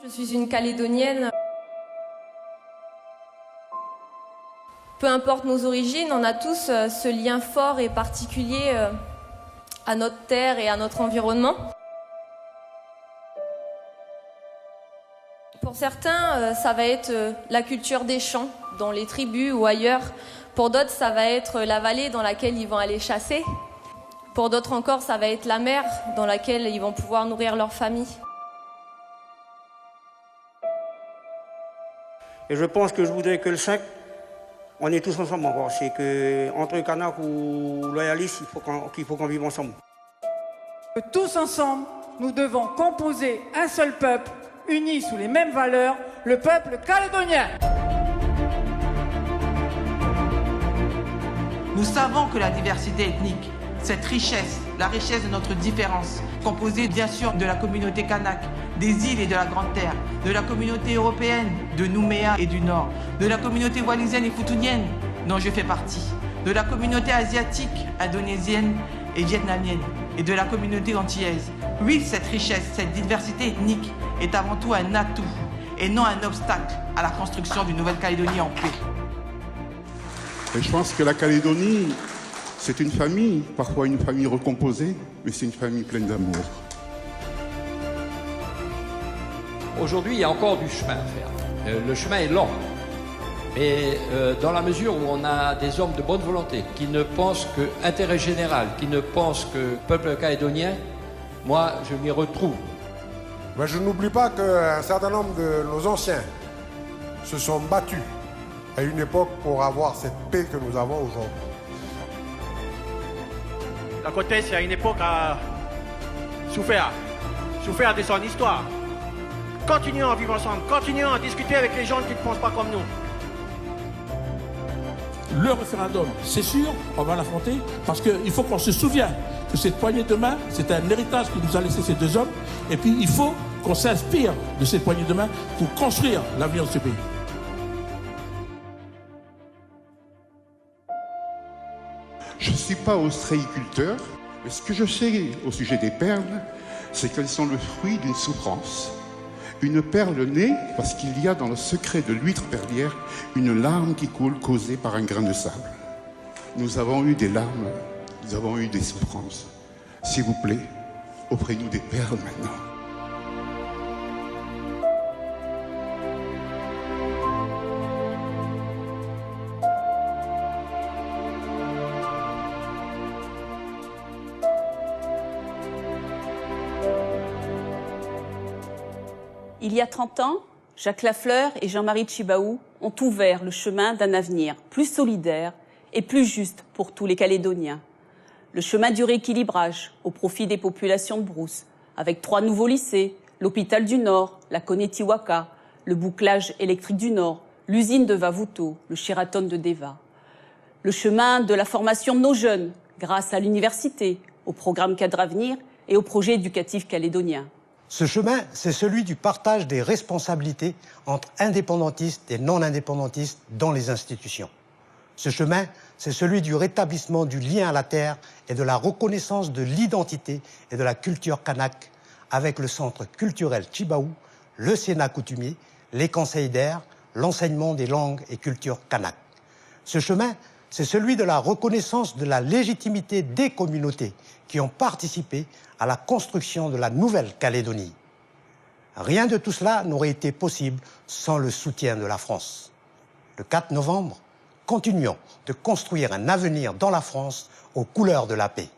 Je suis une Calédonienne. Peu importe nos origines, on a tous ce lien fort et particulier à notre terre et à notre environnement. Pour certains, ça va être la culture des champs, dans les tribus ou ailleurs. Pour d'autres, ça va être la vallée dans laquelle ils vont aller chasser. Pour d'autres encore, ça va être la mer dans laquelle ils vont pouvoir nourrir leur famille. Et je pense que je voudrais que le 5, on est tous ensemble encore. C'est qu'entre Kanak ou loyalistes, il faut qu'on vive ensemble. Tous ensemble, nous devons composer un seul peuple, unis sous les mêmes valeurs, le peuple calédonien. Nous savons que la diversité ethnique, cette richesse, la richesse de notre différence, composée bien sûr de la communauté kanak, des îles et de la Grande Terre, de la communauté européenne, de Nouméa et du Nord, de la communauté wallisienne et futunienne, dont je fais partie, de la communauté asiatique, indonésienne et vietnamienne, et de la communauté antillaise. Oui, cette richesse, cette diversité ethnique est avant tout un atout et non un obstacle à la construction d'une Nouvelle-Calédonie en paix. Et je pense que la Calédonie, c'est une famille, parfois une famille recomposée, mais c'est une famille pleine d'amour. Aujourd'hui, il y a encore du chemin à faire. Le chemin est long. Mais dans la mesure où on a des hommes de bonne volonté, qui ne pensent que intérêt général, qui ne pensent que peuple calédonien, moi, je m'y retrouve. Mais je n'oublie pas qu'un certain nombre de nos anciens se sont battus à une époque pour avoir cette paix que nous avons aujourd'hui. La Côte-Est, à une époque, a souffert de son histoire. Continuons à vivre ensemble, continuons à discuter avec les gens qui ne pensent pas comme nous. Le référendum, c'est sûr, on va l'affronter, parce qu'il faut qu'on se souvienne que cette poignée de main, c'est un héritage que nous a laissé ces deux hommes, et puis il faut qu'on s'inspire de cette poignée de main pour construire l'avenir de ce pays. Je ne suis pas ostréiculteur, mais ce que je sais au sujet des perles, c'est qu'elles sont le fruit d'une souffrance. Une perle naît parce qu'il y a dans le secret de l'huître perlière une larme qui coule causée par un grain de sable. Nous avons eu des larmes, nous avons eu des souffrances. S'il vous plaît, offrez-nous des perles maintenant. Il y a 30 ans, Jacques Lafleur et Jean-Marie Tjibaou ont ouvert le chemin d'un avenir plus solidaire et plus juste pour tous les Calédoniens. Le chemin du rééquilibrage au profit des populations de brousse, avec 3 nouveaux lycées, l'hôpital du Nord, la Konetiwaka, le bouclage électrique du Nord, l'usine de Vavuto, le Sheraton de Deva. Le chemin de la formation de nos jeunes, grâce à l'université, au programme Cadre Avenir et au projet éducatif calédonien. Ce chemin, c'est celui du partage des responsabilités entre indépendantistes et non-indépendantistes dans les institutions. Ce chemin, c'est celui du rétablissement du lien à la terre et de la reconnaissance de l'identité et de la culture kanak avec le centre culturel Tjibaou, le Sénat coutumier, les conseils d'air, l'enseignement des langues et cultures kanak. Ce chemin, c'est celui de la reconnaissance de la légitimité des communautés qui ont participé à la construction de la Nouvelle-Calédonie. Rien de tout cela n'aurait été possible sans le soutien de la France. Le 4 novembre, continuons de construire un avenir dans la France aux couleurs de la paix.